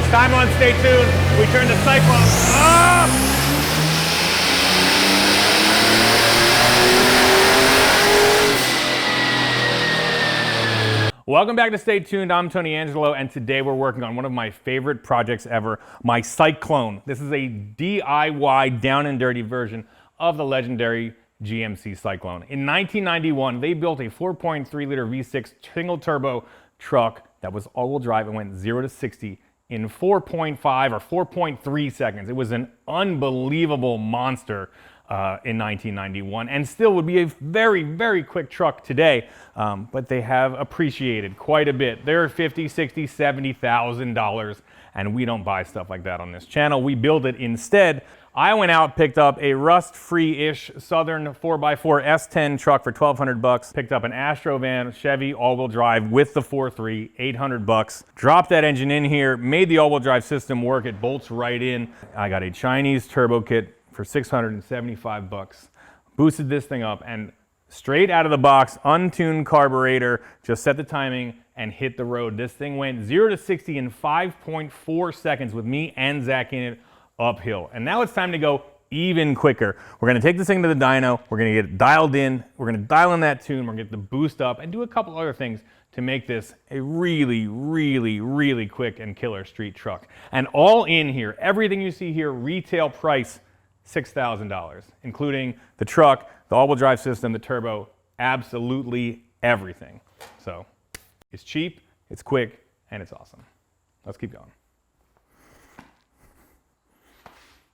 It's time on Stay Tuned. We turn the Syclone up. Welcome back to Stay Tuned. I'm Tony Angelo, and today we're working on one of my favorite projects ever, my Sike Clone. This is a DIY down and dirty version of the legendary GMC Syclone. In 1991, they built a 4.3 liter V6 single turbo truck that was all-wheel drive and went 0 to 60 in 4.5 or 4.3 seconds. It was an unbelievable monster in 1991, and still would be a very, very quick truck today, but they have appreciated quite a bit. They're $50,000, $60,000, $70,000, and we don't buy stuff like that on this channel. We build it instead. I went out, picked up a rust-free-ish Southern 4x4 S10 truck for $1,200. Picked up an Astrovan Chevy all-wheel drive with the 4.3, $800. Dropped that engine in here, made the all-wheel drive system work. It bolts right in. I got a Chinese turbo kit for $675. Boosted this thing up, and straight out of the box, untuned carburetor, just set the timing and hit the road. This thing went 0 to 60 in 5.4 seconds with me and Zach in it uphill. And now it's time to go even quicker. We're gonna take this thing to the dyno, we're gonna get it dialed in, we're gonna dial in that tune, we're gonna get the boost up, and do a couple other things to make this a really, really, really quick and killer street truck. And all in here, everything you see here, retail price, $6,000, including the truck, the all-wheel drive system, the turbo, absolutely everything. So it's cheap, it's quick, and it's awesome. Let's keep going.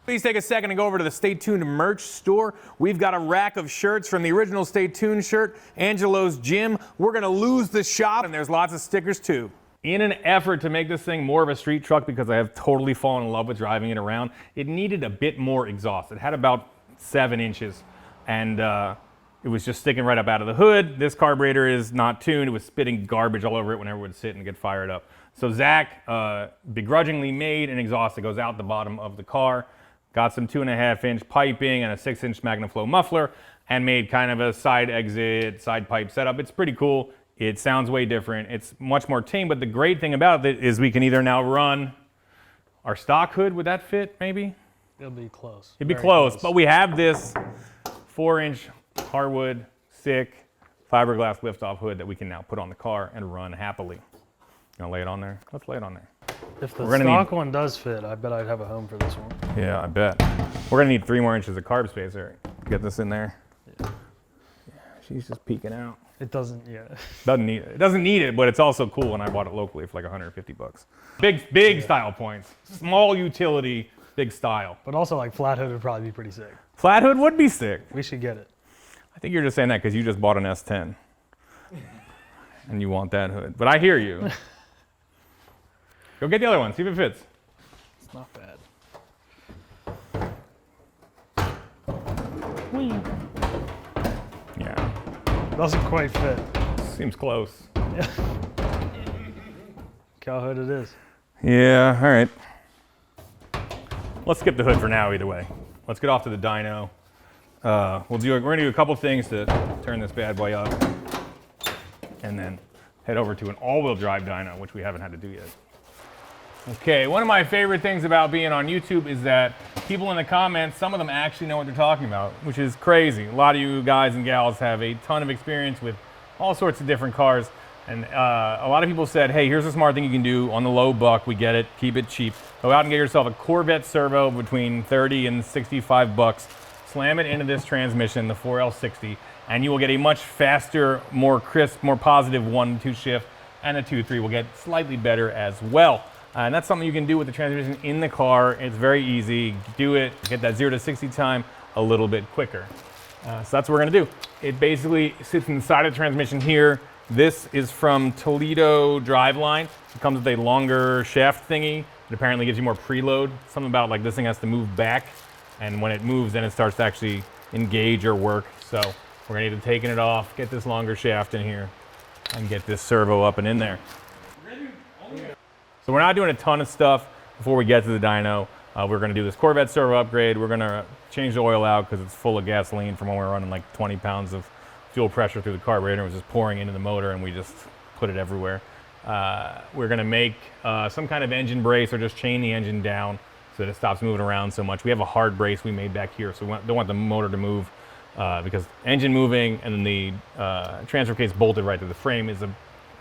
Please take a second and go over to the Stay Tuned merch store. We've got a rack of shirts from the original Stay Tuned shirt, Angelo's Gym. We're gonna lose the shop, and there's lots of stickers too. In an effort to make this thing more of a street truck, because I have totally fallen in love with driving it around, it needed a bit more exhaust. It had about 7 inches, and it was just sticking right up out of the hood. This carburetor is not tuned. It was spitting garbage all over it whenever it would sit and get fired up. So Zach begrudgingly made an exhaust that goes out the bottom of the car, got some 2.5-inch piping and a 6-inch MagnaFlow muffler, and made kind of a side exit, side pipe setup. It's pretty cool. It sounds way different. It's much more tame, but the great thing about it is we can either now run our stock hood. Would that fit, maybe? It'll be close. It'd be close, but we have this 4-inch hardwood, sick, fiberglass lift-off hood that we can now put on the car and run happily. You wanna lay it on there? Let's lay it on there. If the stock one does fit, I bet I'd have a home for this one. Yeah, I bet. We're gonna need 3 more inches of carb space, Eric. Get this in there. Yeah, she's just peeking out. It doesn't, yeah. Doesn't need it. It doesn't need it, but it's also cool, and I bought it locally for like $150. Big style points. Small utility, big style. But also like flat hood would probably be pretty sick. Flat hood would be sick. We should get it. I think you're just saying that because you just bought an S10. And you want that hood. But I hear you. Go get the other one, see if it fits. It's not bad. Whee. Yeah. Doesn't quite fit. Seems close. Yeah. Cow hood it is. Yeah, all right. Let's skip the hood for now either way. Let's get off to the dyno. We're gonna do a couple things to turn this bad boy up, and then head over to an all-wheel drive dyno, which we haven't had to do yet. Okay, one of my favorite things about being on YouTube is that people in the comments, some of them actually know what they're talking about, which is crazy. A lot of you guys and gals have a ton of experience with all sorts of different cars, and a lot of people said, hey, here's a smart thing you can do on the low buck. We get it, keep it cheap. Go out and get yourself a Corvette Servo between 30 and 65 bucks. Slam it into this transmission, the 4L60, and you will get a much faster, more crisp, more positive 1-2 shift, and the 2-3 will get slightly better as well. And that's something you can do with the transmission in the car. It's very easy. Do it, get that 0 to 60 time a little bit quicker. So that's what we're gonna do. It basically sits inside of the transmission here. This is from Toledo Driveline. It comes with a longer shaft thingy. It apparently gives you more preload. Something about like this thing has to move back, and when it moves, then it starts to actually engage or work. So we're gonna need to take it off, get this longer shaft in here, and get this servo up and in there. So we're not doing a ton of stuff before we get to the dyno. We're gonna do this Corvette servo upgrade. We're gonna change the oil out because it's full of gasoline from when we were running like 20 pounds of fuel pressure through the carburetor. It was just pouring into the motor, and we just put it everywhere. we're gonna make some kind of engine brace or just chain the engine down so that it stops moving around so much. We have a hard brace we made back here, so we don't want the motor to move because engine moving and then the transfer case bolted right to the frame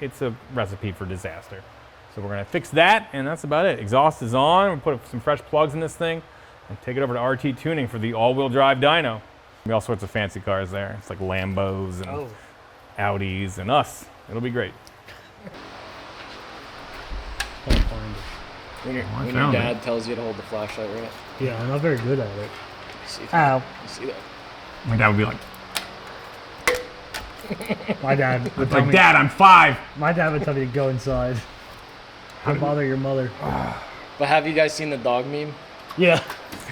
it's a recipe for disaster. So we're gonna fix that, and that's about it. Exhaust is on. We'll put some fresh plugs in this thing and take it over to RT Tuning for the all-wheel drive dyno. All sorts of fancy cars there. It's like Lambos and Audis and us. It'll be great. When your dad tells you to hold the flashlight right. Yeah, I'm not very good at it. See Ow. You see that? My dad would be like, My dad would tell like, me, Dad, I'm 5. My dad would tell me to go inside. Don't bother your mother. But have you guys seen the dog meme? Yeah.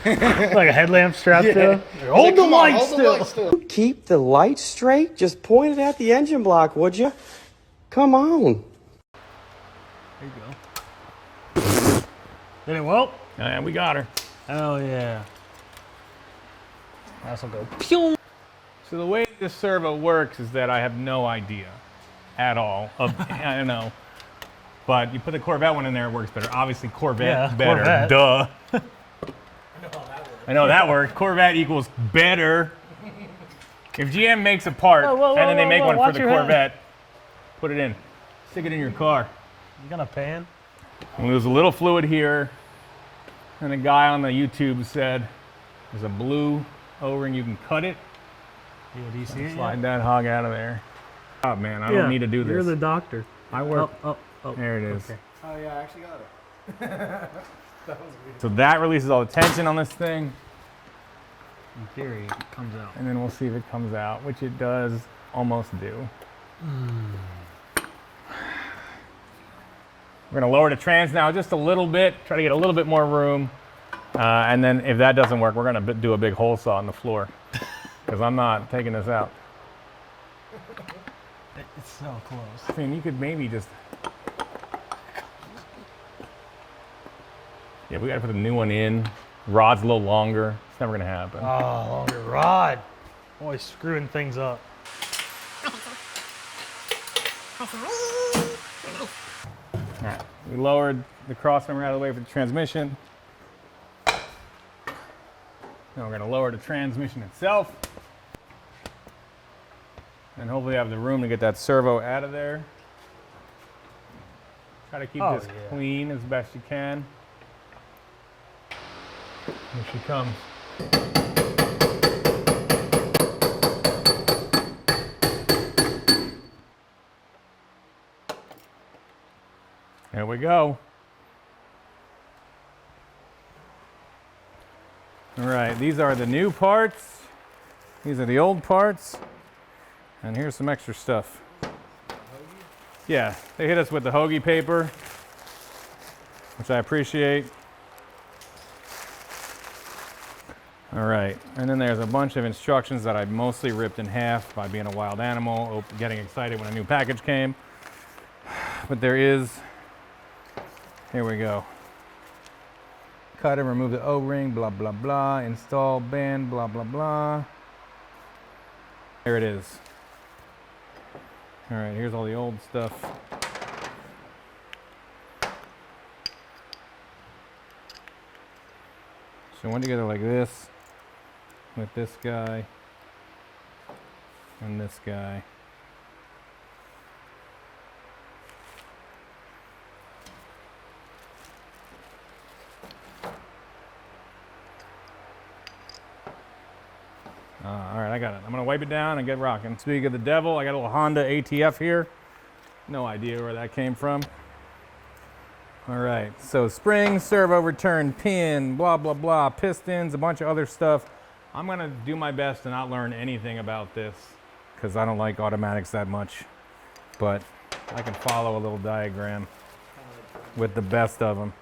Like a headlamp strapped to him. He's Hold like, the "Come on, light hold the still. light still." Keep the light straight? Just point it at the engine block, would you? Come on. There you go. Did it well? And we got her. Oh yeah. This will go. Pew! So the way this servo works is that I have no idea at all of, I don't know. But you put the Corvette one in there, it works better. Obviously Corvette better, Corvette. duh. I know that works. Corvette equals better. If GM makes a part Whoa, and then they make one for watch the your head. Corvette, put it in. Stick it in your car. You gonna pan? And there's a little fluid here. And a guy on the YouTube said, there's a blue O-ring, you can cut it. Yeah, do you see it? Slide that hog out of there. Oh man, I don't need to do this. You're the doctor. I work. Oh. There it is. Okay. Oh yeah, I actually got it. So that releases all the tension on this thing, In theory, it comes out. and then we'll see if it comes out, which it does almost do. We're gonna lower the trans now just a little bit, try to get a little bit more room, and then if that doesn't work, we're gonna do a big hole saw in the floor, because I'm not taking this out. It's so close. I mean, you could maybe just. Yeah, we gotta put a new one in. Rod's a little longer. It's never gonna happen. Oh, longer rod. Always screwing things up. All right, we lowered the crossmember out of the way for the transmission. Now we're gonna lower the transmission itself. And hopefully have the room to get that servo out of there. Try to keep this clean as best you can. Here she comes. There we go. All right, these are the new parts. These are the old parts. And here's some extra stuff. Yeah, they hit us with the hoagie paper, which I appreciate. All right, and then there's a bunch of instructions that I mostly ripped in half by being a wild animal, getting excited when a new package came. But there is, here we go. Cut and remove the O-ring, blah, blah, blah. Install band, blah, blah, blah. There it is. All right, here's all the old stuff. So I went together like this with this guy and this guy. All right, I got it. I'm gonna wipe it down and get rocking. Speaking of the devil, I got a little Honda ATF here. No idea where that came from. All right, so spring, servo return, pin, blah, blah, blah, pistons, a bunch of other stuff. I'm gonna do my best to not learn anything about this because I don't like automatics that much, but I can follow a little diagram with the best of them.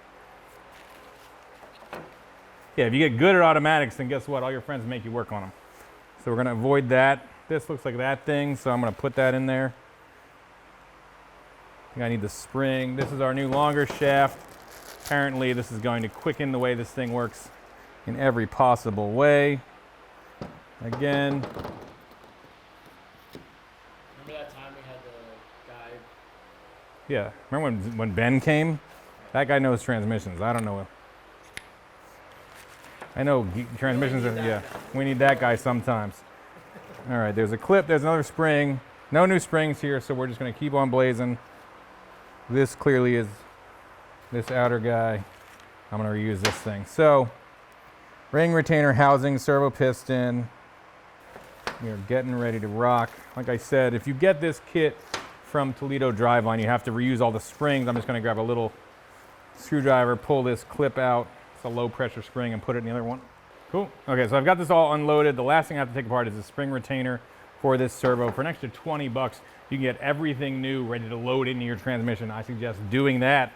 Yeah, if you get good at automatics, then guess what? All your friends make you work on them. So we're gonna avoid that. This looks like that thing, so I'm gonna put that in there. I think I need the spring. This is our new longer shaft. Apparently this is going to quicken the way this thing works in every possible way. Again. Remember that time we had the guy Yeah, remember when Ben came? That guy knows transmissions. I don't know. I know transmissions, yeah. We need that guy sometimes. All right, there's a clip, there's another spring. No new springs here, so we're just gonna keep on blazing. This clearly is this outer guy. I'm gonna reuse this thing. So, ring retainer housing, servo piston. We're getting ready to rock. Like I said, if you get this kit from Toledo Driveline, you have to reuse all the springs. I'm just gonna grab a little screwdriver, pull this clip out. It's a low pressure spring and put it in the other one. Cool. Okay, so I've got this all unloaded. The last thing I have to take apart is the spring retainer for this servo. For an extra 20 bucks, you can get everything new ready to load into your transmission. I suggest doing that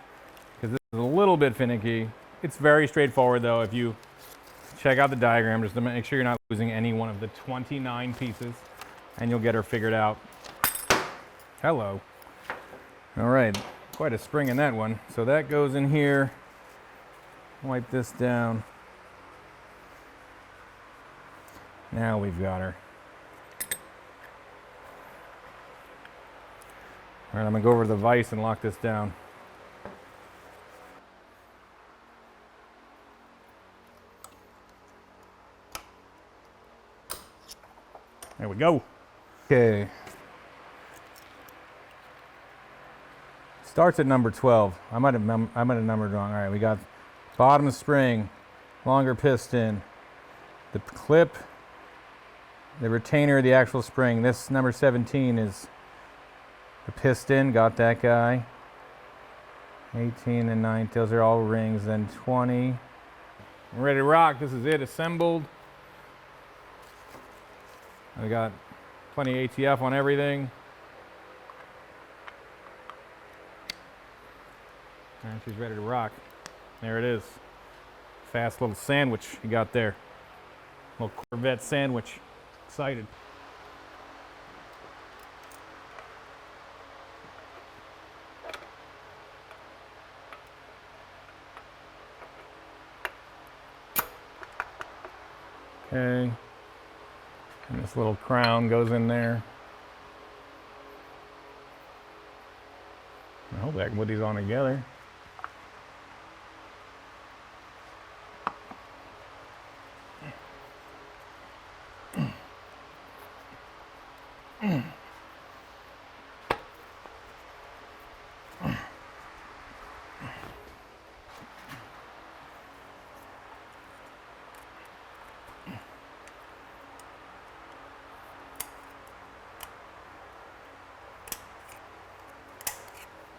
because this is a little bit finicky. It's very straightforward though. If you check out the diagram, just to make sure you're not losing any one of the 29 pieces and you'll get her figured out. Hello. All right, quite a spring in that one. So that goes in here. Wipe this down. Now we've got her. All right, I'm gonna go over to the vise and lock this down. There we go. Okay. Starts at number 12. I might have numbered wrong. All right, we got bottom spring, longer piston, the clip, the retainer, the actual spring. This number 17 is the piston. Got that guy. 18 and 9. Those are all rings. Then 20. We're ready to rock. This is it assembled. I got plenty of ATF on everything. And she's ready to rock. There it is. Fast little sandwich you got there. Little Corvette sandwich. Excited. Okay. And this little crown goes in there. I hope I can put these on together.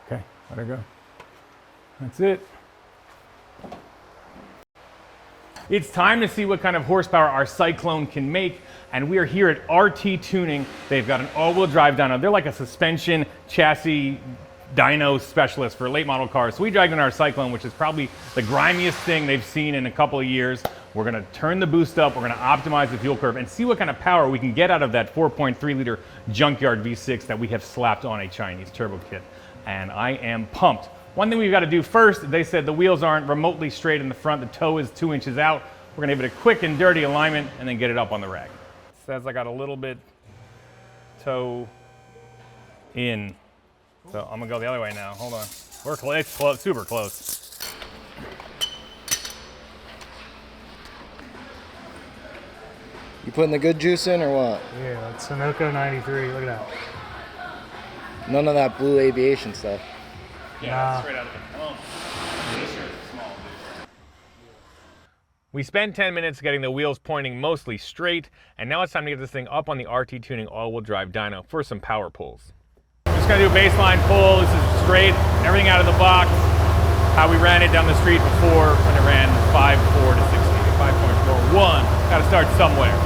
Okay, let her go. That's it. It's time to see what kind of horsepower our Syclone can make, and we are here at RT Tuning. They've got an all-wheel drive dyno. They're like a suspension chassis dyno specialist for late model cars. So we dragged in our Syclone, which is probably the grimiest thing they've seen in a couple of years. We're gonna turn the boost up, we're gonna optimize the fuel curve, and see what kind of power we can get out of that 4.3 liter junkyard V6 that we have slapped on a Chinese turbo kit. And I am pumped. One thing we've got to do first, they said the wheels aren't remotely straight in the front, the toe is 2 inches out. We're gonna give it a quick and dirty alignment and then get it up on the rack. It says I got a little bit toe in. So I'm gonna go the other way now, hold on. We're close, it's close, super close. You putting the good juice in or what? Yeah, it's Sunoco 93. Look at that. None of that blue aviation stuff. Yeah, straight out of the phone. This shirt is small, dude. We spent 10 minutes getting the wheels pointing mostly straight, and now it's time to get this thing up on the RT Tuning all-wheel drive dyno for some power pulls. I'm just gonna do a baseline pull. This is straight, everything out of the box. How we ran it down the street before when it ran 5.4 to 60, 5.41. Gotta start somewhere.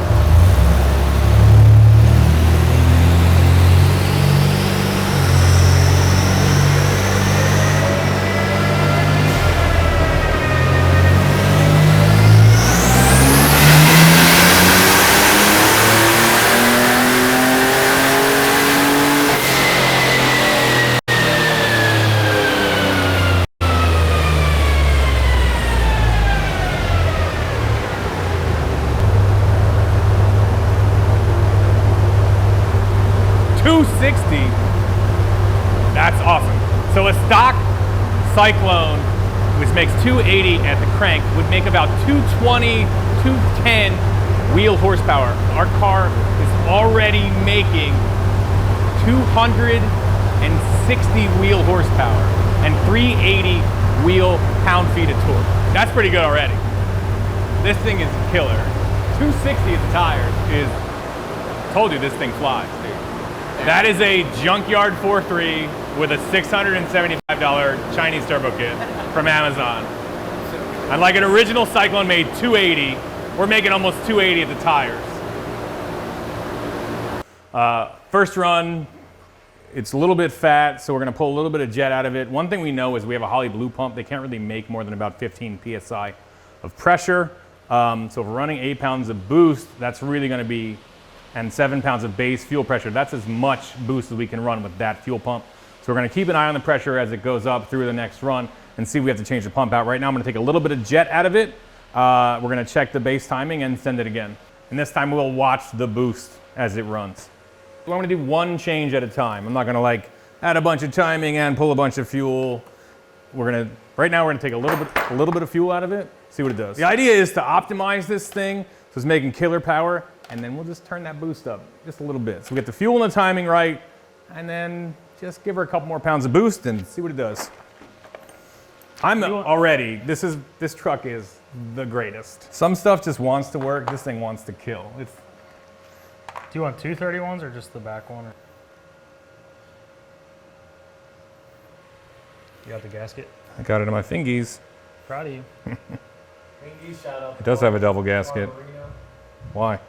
That's awesome. So a stock Syclone, which makes 280 at the crank, would make about 220, 210 wheel horsepower. Our car is already making 260 wheel horsepower and 380 wheel pound-feet of torque. That's pretty good already. This thing is killer. 260 at the tires is, told you this thing flies, dude. That is a junkyard 4.3 with a $675 Chinese turbo kit from Amazon. And like an original Syclone made 280, we're making almost 280 at the tires. First run, it's a little bit fat, so we're gonna pull a little bit of jet out of it. One thing we know is we have a Holley Blue pump. They can't really make more than about 15 PSI of pressure. So if we're running 8 pounds of boost, that's really gonna be, and 7 pounds of base fuel pressure, that's as much boost as we can run with that fuel pump. So we're gonna keep an eye on the pressure as it goes up through the next run and see if we have to change the pump out. Right now I'm gonna take a little bit of jet out of it. We're gonna check the base timing and send it again. And this time we'll watch the boost as it runs. So I'm gonna do one change at a time. I'm not gonna like add a bunch of timing and pull a bunch of fuel. Right now we're gonna take a little bit of fuel out of it, see what it does. The idea is to optimize this thing so it's making killer power, and then we'll just turn that boost up just a little bit. So we get the fuel and the timing right, and then just give her a couple more pounds of boost and see what it does. This truck is the greatest. Some stuff just wants to work, this thing wants to kill. Do you want 231s or just the back one? You got the gasket? I got it in my fingies. Proud of you. It does have a double gasket. Why?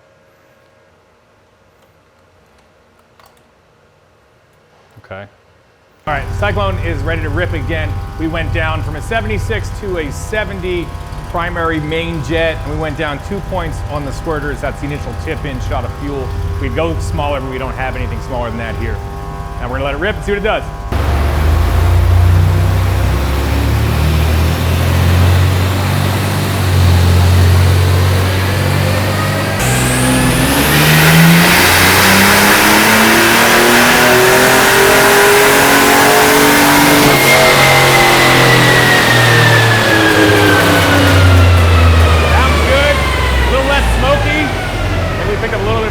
Okay. All right, Syclone is ready to rip again. We went down from a 76 to a 70 primary main jet, and we went down 2 points on the squirters. That's the initial tip-in shot of fuel. We'd go smaller, but we don't have anything smaller than that here. Now we're gonna let it rip and see what it does.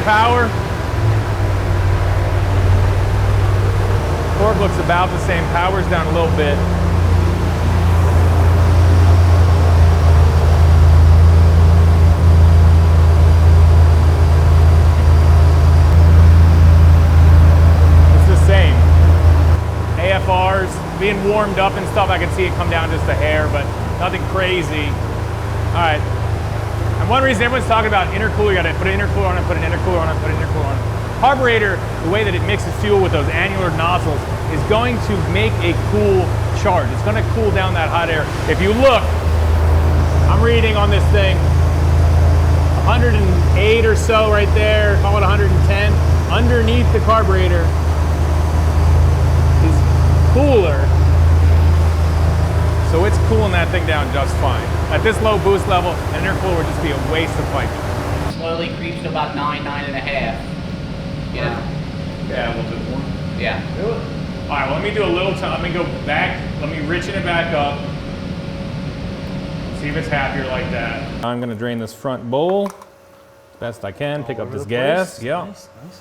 Power. Torque looks about the same. Power's down a little bit. It's the same. AFRs being warmed up and stuff. I can see it come down just a hair, but nothing crazy. All right. And one reason everyone's talking about intercooler, you gotta put an intercooler on it, put an intercooler on it, put an intercooler on it. Carburetor, the way that it mixes fuel with those annular nozzles, is going to make a cool charge. It's gonna cool down that hot air. If you look, I'm reading on this thing, 108 or so right there, call it 110. Underneath the carburetor is cooler. So it's cooling that thing down just fine. At this low boost level, an intercooler would just be a waste of pipe. Slowly creeps to about 9.5. Yeah. Yeah, a little bit more. Yeah. Do it. All right, well, let me do a little time. Let me go back. Let me richen it back up. See if it's happier like that. I'm gonna drain this front bowl as best I can. Pick up this gas. Yeah. Nice, nice.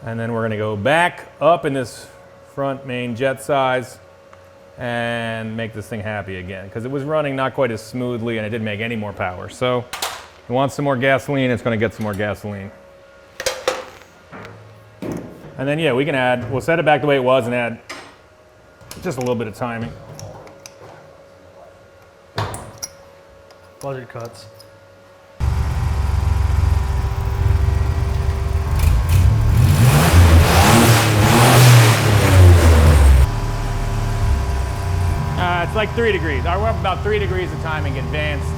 And then we're gonna go back up in this front main jet size and make this thing happy again, because it was running not quite as smoothly and it didn't make any more power. So if it wants some more gasoline, it's going to get some more gasoline. And then yeah, we can add, we'll set it back the way it was and add just a little bit of timing. Budget cuts. It's like 3 degrees. We're up about 3 degrees of timing advanced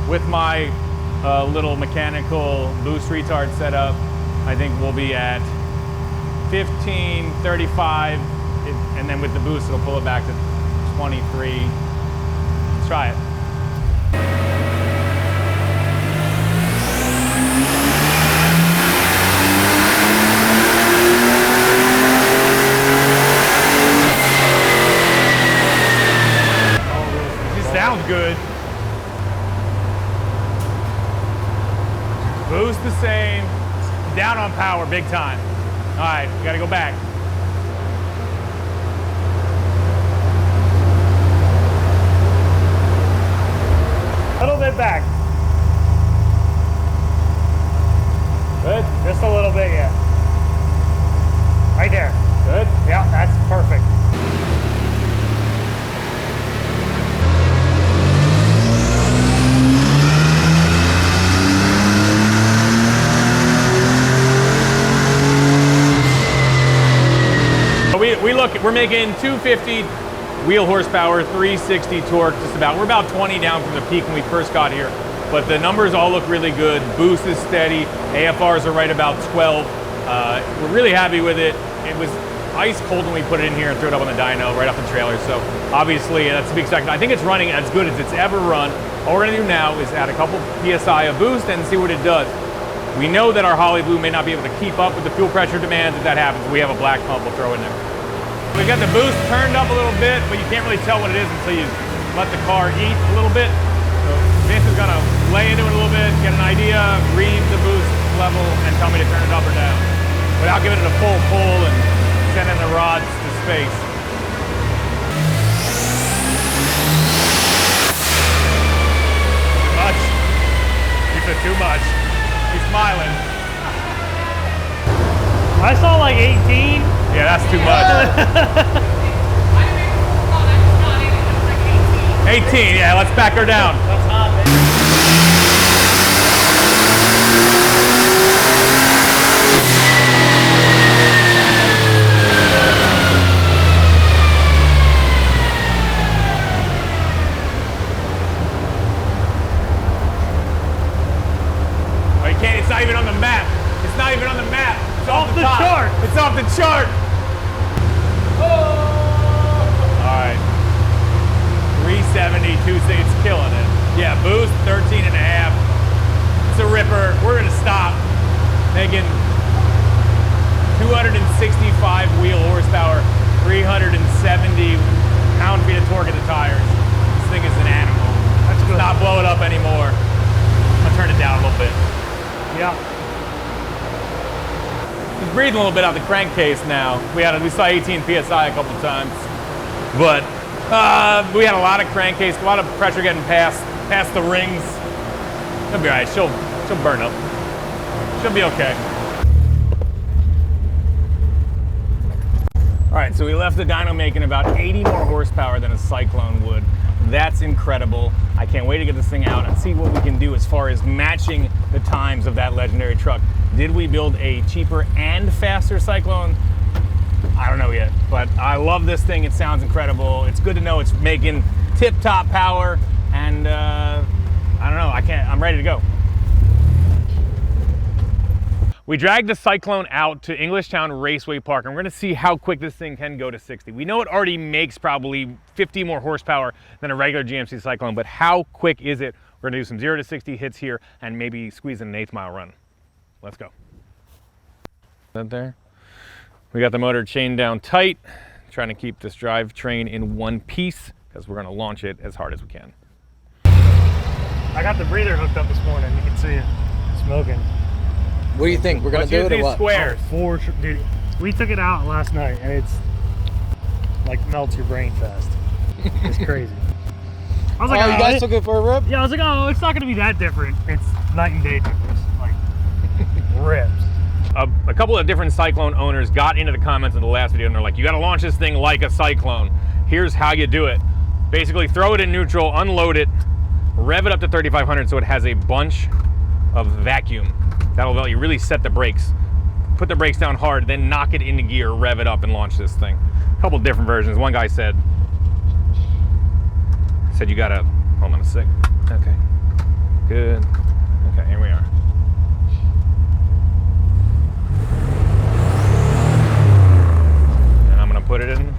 with my little mechanical boost retard setup. I think we'll be at 15, 35, and then with the boost, it'll pull it back to 23. Let's try it. boost the same, down on power big time. All right, we gotta go back. A little bit back. Good. Just a little bit, yeah. Right there. Good. Yeah, that's perfect. We're making 250 wheel horsepower, 360 torque, just about. We're about 20 down from the peak when we first got here, but the numbers all look really good. Boost is steady. AFRs are right about 12. We're really happy with it. It was ice cold when we put it in here and threw it up on the dyno right off the trailer, so obviously that's a big second. I think it's running as good as it's ever run. All we're gonna do now is add a couple PSI of boost and see what it does. We know that our Holly Blue may not be able to keep up with the fuel pressure demands. If that happens, we have a black pump we'll throw in there. We got the boost turned up a little bit, but you can't really tell what it is until you let the car eat a little bit. So Vince is gonna lay into it a little bit, get an idea, read the boost level, and tell me to turn it up or down without giving it a full pull and sending the rods to space. Too much. You said too much. He's smiling. I saw like 18. Yeah, that's too much. 18, yeah, let's back her down. That's hot, man. Oh, you can't, it's not even on the map. It's not even on the map. It's Off the top. chart. It's off the chart. Oh. All right. 370, 260, it's killing it. Yeah, boost 13 and a half. It's a ripper. We're gonna stop. Making 265 wheel horsepower, 370 pound-feet of torque at the tires. This thing is an animal. That's good. Not blow it up anymore. I'll turn it down a little bit. Yeah. He's breathing a little bit out the crankcase now. We saw 18 PSI a couple times, but we had a lot of crankcase, a lot of pressure getting past the rings. She'll be all right. She'll burn up. She'll be okay. All right, so we left the dyno making about 80 more horsepower than a Syclone would. That's incredible. I can't wait to get this thing out and see what we can do as far as matching the times of that legendary truck. Did we build a cheaper and faster Syclone? I don't know yet, but I love this thing. It sounds incredible. It's good to know it's making tip-top power, and I don't know, I'm ready to go. We dragged the Syclone out to Englishtown Raceway Park, and we're gonna see how quick this thing can go to 60. We know it already makes probably 50 more horsepower than a regular GMC Syclone, but how quick is it? We're gonna do some 0 to 60 hits here and maybe squeeze in an 1/8 mile run. Let's go. That there. We got the motor chained down tight, trying to keep this drivetrain in one piece because we're gonna launch it as hard as we can. I got the breather hooked up this morning. You can see it smoking. What do you think? We're gonna Let's do use it or these what? squares. For sure, dude. We took it out last night, and it's like melts your brain fast. It's crazy. I was like, Oh, you guys took it for a rip? Yeah, I was like, oh, it's not gonna be that different. It's night and day difference. Like rips. A couple of different Syclone owners got into the comments of the last video and they're like, you gotta launch this thing like a Syclone. Here's how you do it. Basically throw it in neutral, unload it, rev it up to 3,500 so it has a bunch of vacuum. That'll let you really set the brakes. Put the brakes down hard, then knock it into gear, rev it up and launch this thing. A couple different versions. One guy said you gotta, hold on a sec. Okay, good. Okay, here we are. And I'm gonna put it in.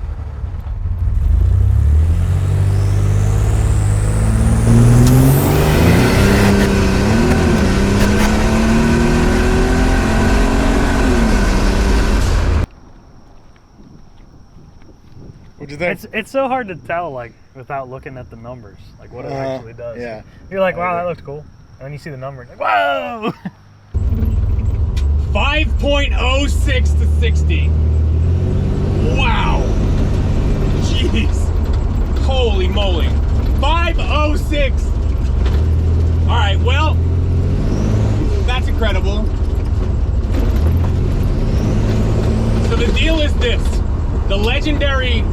What'd you think? It's so hard to tell, like, without looking at the numbers, like what it actually does. Yeah. You're like, wow, that looked cool. And then you see the number, and like, whoa! 5.06 to 60. Wow. Jeez. Holy moly. 5.06. All right, well, that's incredible. So the deal is this. The legendary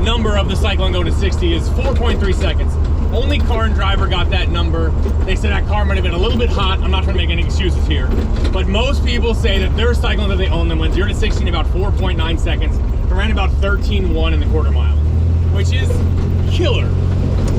number of the Syclone go to 60 is 4.3 seconds. Only car and driver got that number. They said that car might have been a little bit hot. I'm not trying to make any excuses here. But most people say that their Syclone that they own them went 0 to 60 in about 4.9 seconds. It ran about 13.1 in the quarter mile, which is killer.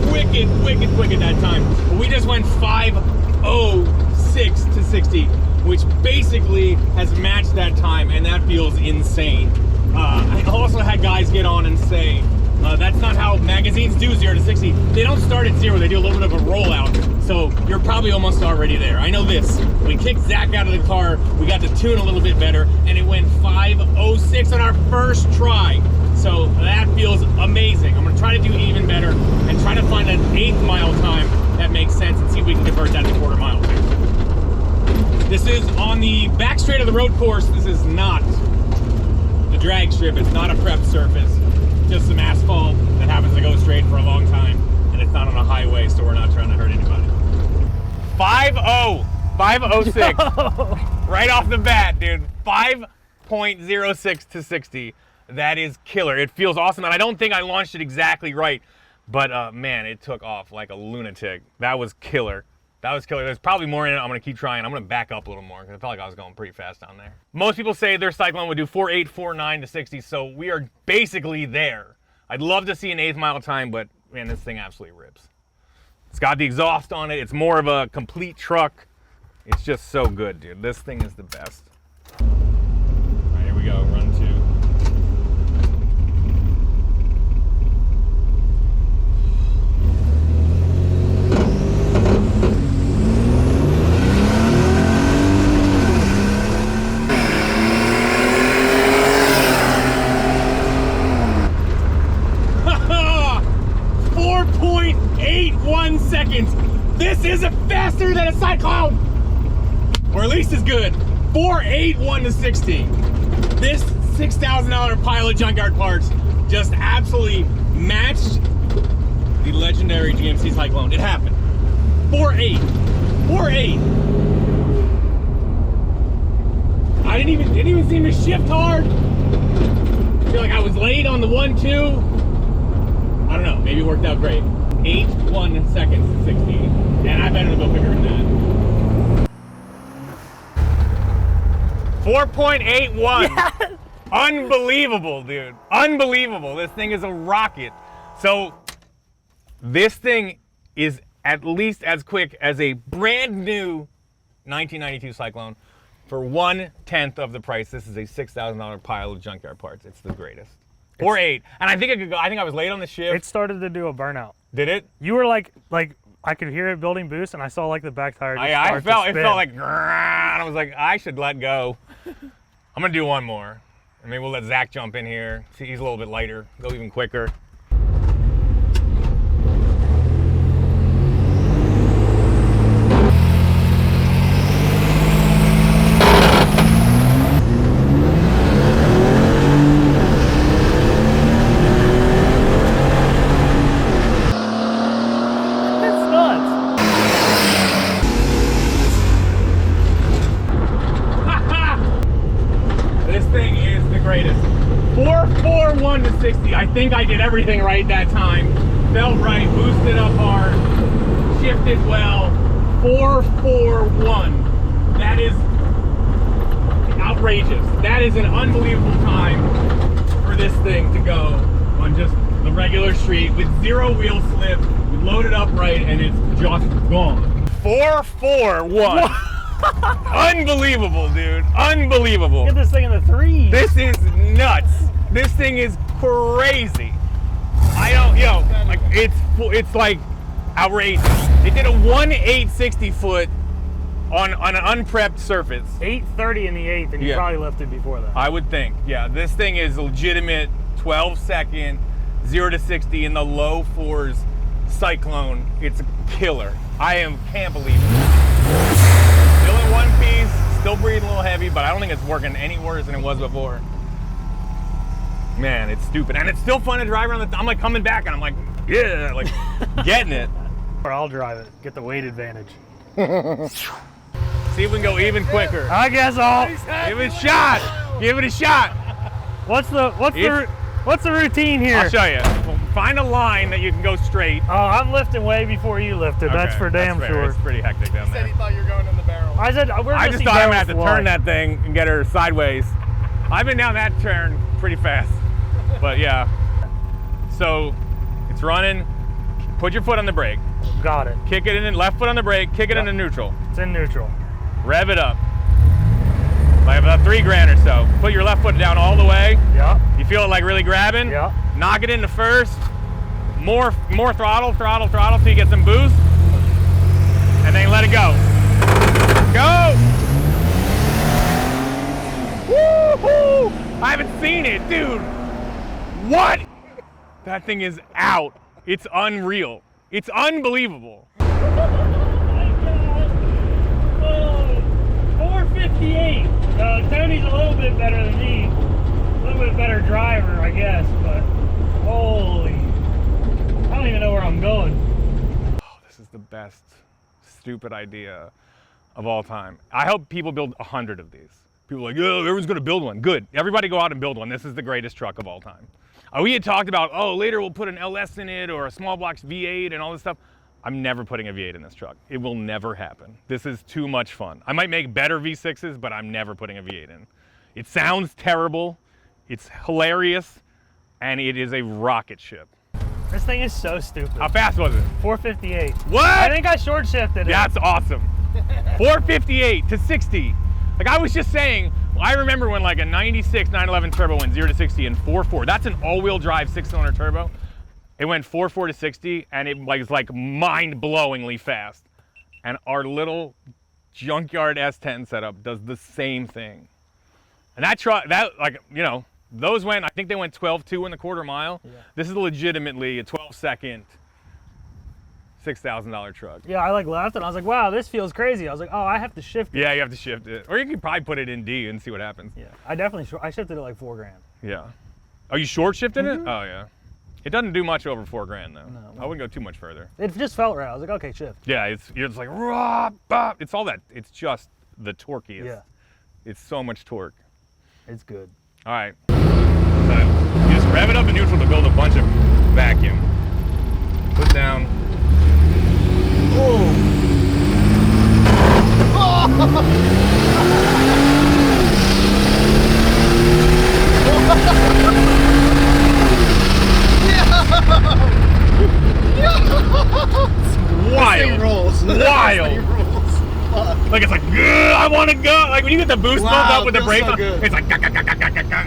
Wicked, wicked quick at that time. But we just went 5.06 to 60, which basically has matched that time, and that feels insane. I also had guys get on and say, that's not how magazines do 0 to 60. They don't start at 0, they do a little bit of a rollout. So you're probably almost already there. I know this. We kicked Zach out of the car, we got to tune a little bit better, and it went 5.06 on our first try. So that feels amazing. I'm gonna try to do even better and try to find an 8th mile time that makes sense and see if we can convert that to quarter mile too. This is on the back straight of the road course. This is not the drag strip. It's not a prepped surface. Just some asphalt that happens to go straight for a long time, and it's not on a highway, so we're not trying to hurt anybody. 5.06 right off the bat, dude. 5.06 to 60. That is killer. It feels awesome, and I don't think I launched it exactly right, but man, it took off like a lunatic. That was killer. That was killer. There's probably more in it. I'm gonna keep trying. I'm gonna back up a little more because I felt like I was going pretty fast down there. Most people say their Syclone would do 4.8, 4.9 to 60, so we are basically there. I'd love to see an 8th mile time, but man, this thing absolutely rips. It's got the exhaust on it. It's more of a complete truck. It's just so good, dude. This thing is the best. All right, here we go, run 2. 4.81 seconds. This is faster than a Syclone, or at least as good. 4.81 to 60. This $6,000 pile of junkyard parts just absolutely matched the legendary GMC Syclone. It happened. 4.8. 4.8. I didn't even seem to shift hard. I feel like I was late on the 1-2. I don't know, maybe it worked out great. 8.1 seconds to 60. And I better go quicker than that. 4.81. Yes. Unbelievable, dude. Unbelievable. This thing is a rocket. So this thing is at least as quick as a brand new 1992 Syclone for 1/10 of the price. This is a $6,000 pile of junkyard parts. It's the greatest. 4.8, and I think it could go. I think I was late on the shift. It started to do a burnout. Did it? You were like I could hear it building boost, and I saw like the back tire. It felt like, and I was like, I should let go. I'm gonna do one more, and maybe we'll let Zach jump in here. See, he's a little bit lighter. Go even quicker. This thing is the greatest. 4.41 to 60. I think I did everything right that time. Felt right, boosted up hard, shifted well. 4.41. That is outrageous. That is an unbelievable time for this thing to go on just the regular street with 0 wheel slip, loaded up right, and it's just gone. 4.41. Unbelievable, dude. Unbelievable. Get this thing in the 3s. This is nuts. This thing is crazy. I don't, like it's like outrageous. It did a 1.860 foot on an unprepped surface. 8:30 in the 8th, and you probably left it before that. I would think, yeah. This thing is legitimate 12-second 0 to 60 in the low 4s Syclone. It's a killer. Can't believe it. Still in one piece, still breathing a little heavy, but I don't think it's working any worse than it was before. Man, it's stupid. And it's still fun to drive around. I'm like coming back and I'm like, yeah, like getting it. Or I'll drive it, get the weight advantage. See if we can go even quicker. I guess I'll Give it a shot. Give it a shot. What's the routine here? I'll show you. Find a line that you can go straight. Oh, I'm lifting way before you lifted. That's Okay, for damn fair. sure. It's pretty hectic down there. He thought you were going in the barrel. I said we're I just thought I'm gonna have to turn that thing and get her sideways. I've been down that turn pretty fast, but yeah. So it's running. Put your foot on the brake. Got it. Kick it in. Left foot on the brake. Kick it into neutral. It's in neutral. Rev it up. Like about $3,000 or so. Put your left foot down all the way. Yeah. You feel it like really grabbing. Yeah. Knock it into first. More throttle till you get some boost. And then let it go. Go! Woo-hoo! I haven't seen it, dude. What? That thing is out. It's unreal. It's unbelievable. 458. Tony's a little bit better than me. A little bit better driver, I guess, but holy. I don't even know where I'm going. Oh, this is the best stupid idea of all time. I hope people build 100 of these. People are like, oh, everyone's gonna build one. Good, everybody go out and build one. This is the greatest truck of all time. We had talked about, oh, later we'll put an LS in it or a small blocks V8 and all this stuff. I'm never putting a V8 in this truck. It will never happen. This is too much fun. I might make better V6s, but I'm never putting a V8 in. It sounds terrible, it's hilarious, and it is a rocket ship. This thing is so stupid. How fast was it? 458. What? I think I short shifted it. That's awesome. 458 to 60. Like I was just saying, I remember when like a 96 911 turbo went 0 to 60 in 4.4. That's an all-wheel drive 6-cylinder turbo. It went 4.4 to 60 and it was like mind-blowingly fast. And our little junkyard S10 setup does the same thing. And that truck, those went, I think they went 12.2 in the quarter mile. Yeah. This is legitimately a 12-second, $6,000 truck. Yeah, I like left and I was like, wow, this feels crazy. I was like, oh, I have to shift it. Yeah, you have to shift it. Or you can probably put it in D and see what happens. Yeah, I shifted it like $4,000. Yeah. Oh, you short shifted it? Oh, yeah. It doesn't do much over $4,000 though. No. I wouldn't go too much further. It just felt right. I was like, okay, shift. Yeah, you're just like, rah, bah. It's all that. It's just the torquey. Yeah. It's so much torque. It's good. All right. So you just rev it up in neutral to build a bunch of vacuum. Put down. Oh! Wild. Rolls. Wild. Fuck. Like it's like, I want to go. Like when you get the boost pump up with the feels brakes so on, good. it's like,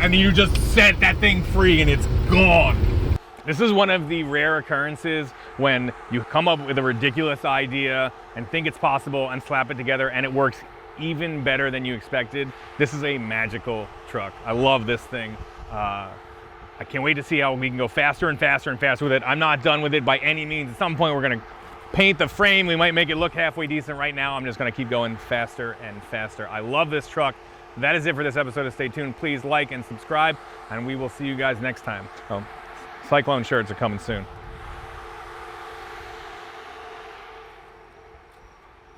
and you just set that thing free and it's gone. This is one of the rare occurrences when you come up with a ridiculous idea and think it's possible and slap it together and it works even better than you expected. This is a magical truck. I love this thing. I can't wait to see how we can go faster and faster and faster with it. I'm not done with it by any means. At some point we're gonna paint the frame. We might make it look halfway decent. Right now I'm just gonna keep going faster and faster. I love this truck. That is it for this episode of Stay Tuned. Please like and subscribe and we will see you guys next time. Cyclone shirts are coming soon.